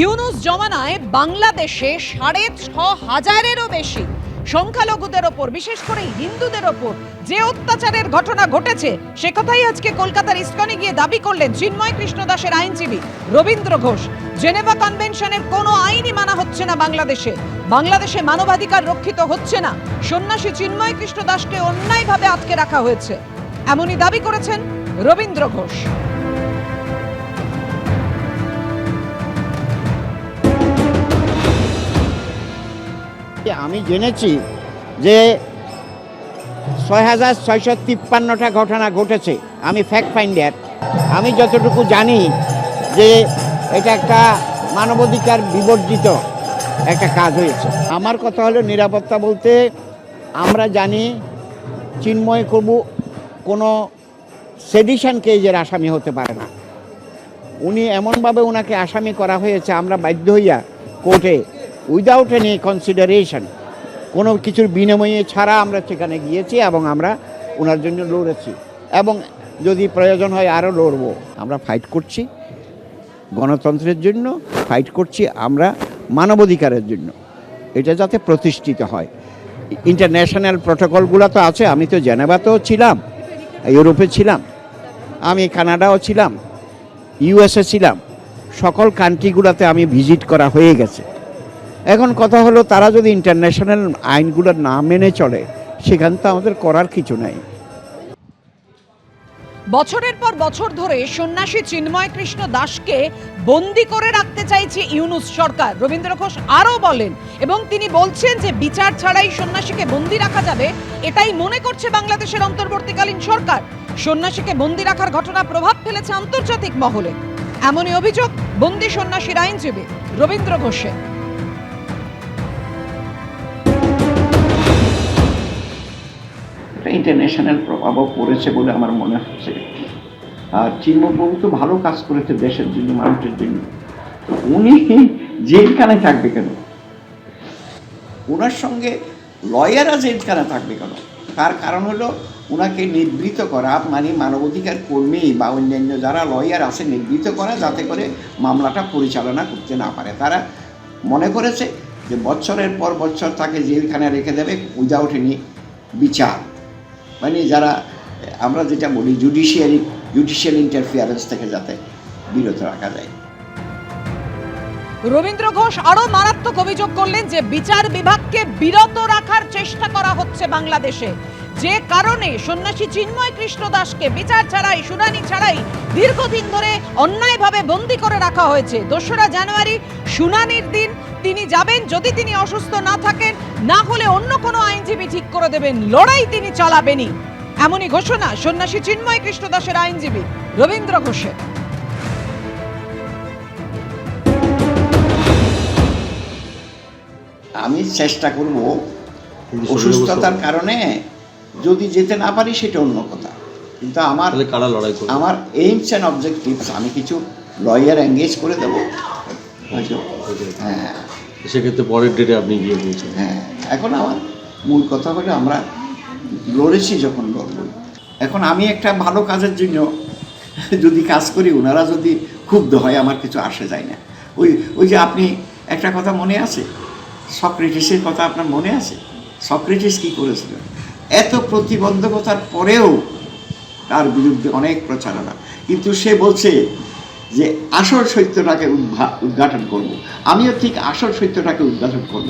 ইউনুস জমানায় বাংলাদেশে ৬৫০০-এরও বেশি সংখ্যালঘুদের ওপর, বিশেষ করে হিন্দুদের ওপর যে অত্যাচারের ঘটনা ঘটেছে সে কথাই আজকে কলকাতার ইস্কনে গিয়ে দাবি করলেন চিন্ময় কৃষ্ণ দাসের আইনজীবী রবীন্দ্র ঘোষ। জেনেভা কনভেনশনের কোনো আইনই মানা হচ্ছে না বাংলাদেশে মানবাধিকার রক্ষিত হচ্ছে না। সন্ন্যাসী চিন্ময় কৃষ্ণ দাসকে অন্যায়ভাবে আটকে রাখা হয়েছে, এমনই দাবি করেছেন রবীন্দ্র ঘোষ। আমি জেনেছি যে ৬,৬৫৩টা ঘটনা ঘটেছে। আমি ফ্যাক্ট ফাইন্ডার। আমি যতটুকু জানি যে এটা একটা মানবাধিকার বিবর্জিত একটা কাজ হয়েছে। আমার কথা হলো নিরাপত্তা বলতে আমরা জানি চিন্ময় কবু কোনো সেডিশন কেজের আসামি হতে পারে না। উনি এমনভাবে ওনাকে আসামি করা হয়েছে, আমরা বাধ্য হইয়া কোর্টে উইদাউট এনি কনসিডারেশন, কোনো কিছুর বিনিময়ে ছাড়া আমরা সেখানে গিয়েছি এবং আমরা ওনার জন্য লড়েছি এবং যদি প্রয়োজন হয় আরও লড়বো। আমরা ফাইট করছি গণতন্ত্রের জন্য, ফাইট করছি আমরা মানবাধিকারের জন্য, এটা যাতে প্রতিষ্ঠিত হয়। ইন্টারন্যাশনাল প্রটোকলগুলো তো আছে। আমি তো জেনেভাতেও ছিলাম, ইউরোপে ছিলাম, আমি কানাডাও ছিলাম, ইউএসএ ছিলাম, সকল কান্ট্রিগুলোতে আমি ভিজিট করা হয়ে গেছে। এখন কথা হলো তারা যদি ইন্টারন্যাশনাল আইনগুলো না মেনে চলে সেখানে তো আমাদের করার কিছু নাই। বছরের পর বছর ধরে সন্ন্যাসী চিন্ময় কৃষ্ণ দাসকে বন্দী করে রাখতে চাইছে ইউনুস সরকার, রবীন্দ্র ঘোষ আরও বলেন। এবং তিনি বলছেন যে বিচার ছাড়াই সন্ন্যাসীকে বন্দী রাখা যাবে, এটাই মনে করছে বাংলাদেশের অন্তর্বর্তীকালীন সরকার। সন্ন্যাসীকে বন্দী রাখার ঘটনা প্রভাব ফেলেছে আন্তর্জাতিক মহলে, এমনই অভিযোগ বন্দী সন্ন্যাসীর আইনজীবী রবীন্দ্র ঘোষের। ইন্টারন্যাশনাল প্রভাবও পড়েছে বলে আমার মনে হচ্ছে। আর চিন্ময়বাবু তো ভালো কাজ করেছে দেশের জন্য, মানুষের জন্য। তো উনি জেলখানায় থাকবে কেন? ওনার সঙ্গে লয়াররা জেলখানায় থাকবে কেন? তার কারণ হলো ওনাকে নিবৃত্ত করা, মানে মানবাধিকার কর্মী বা অন্যান্য যারা লয়ার আছে নিবৃত্ত করা, যাতে করে মামলাটা পরিচালনা করতে না পারে। তারা মনে করেছে যে বছরের পর বছর তাকে জেলখানায় রেখে দেবে উইদাউট এনি বিচার, মানে যারা আমরা যেটা বলি জুডিশিয়াল ইন্টারফিয়ারেন্স থেকে যাতে বিরত রাখা যায়। রবীন্দ্র ঘোষ আরো মারাত্মক অভিযোগ করলেন যে বিচার বিভাগকে বিরত রাখার চেষ্টা করা হচ্ছে বাংলাদেশে, যে কারণে সন্ন্যাসী চিন্ময় কৃষ্ণ দাসকে বিচার ছাড়াই, শুনানি ছাড়াই দীর্ঘদিন ধরে অন্যায়ভাবে বন্দী করে রাখা হয়েছে। ২রা জানুয়ারি শুনানির দিন তিনি যাবেন, যদি তিনি অসুস্থ না থাকেন, না হলে অন্য কোনো আইনজীবী ঠিক করে দেবেন, লড়াই তিনি চালাবেনই, এমনই ঘোষণা সন্ন্যাসী চিন্ময় কৃষ্ণ দাসের আইনজীবী রবীন্দ্র ঘোষের। আমি চেষ্টা করব, অসুস্থতার কারণে যদি যেতে না পারি সেটা অন্য কথা, কিন্তু আমার এইমস অ্যান্ড অবজেক্টিভস, আমি কিছু লয়ার এঙ্গেজ করে দেবো। হ্যাঁ, সেক্ষেত্রে পরের ডেটে আপনি গিয়ে বলছেন। হ্যাঁ, এখন আমার মূল কথা হলো আমরা লড়েছি যখন লড়ব। এখন আমি একটা ভালো কাজের জন্য যদি কাজ করি, ওনারা যদি ক্ষুব্ধ হয়, আমার কিছু আসে যায় না। ওই যে আপনি একটা কথা মনে আছে, সক্রেটিসের কথা আপনার মনে আছে? সক্রেটিস কী করেছিলেন? এত প্রতিবন্ধকতার পরেও তার বিরুদ্ধে অনেক প্রচারণা, কিন্তু সে বলছে যে আসল সত্যটাকে উদ্ঘাটন করব। আমিও ঠিক আসল সত্যটাকে উদ্ঘাটন করব।